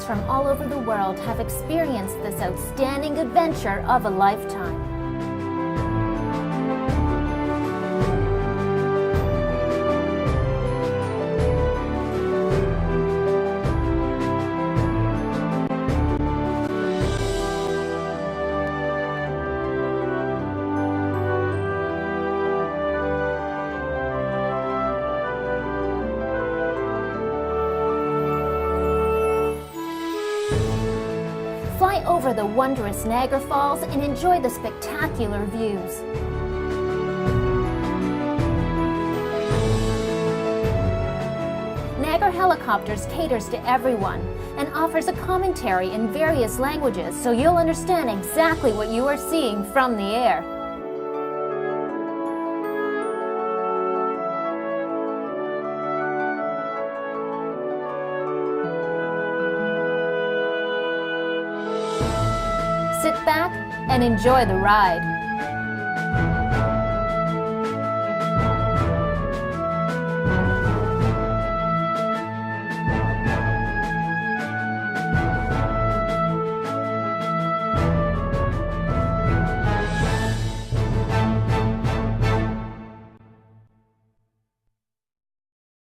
from all over the world have experienced this outstanding adventure of a lifetime. Fly over the wondrous Niagara Falls and enjoy the spectacular views. Niagara Helicopters caters to everyone and offers a commentary in various languages so you'll understand exactly what you are seeing from the air. Sit back and enjoy the ride.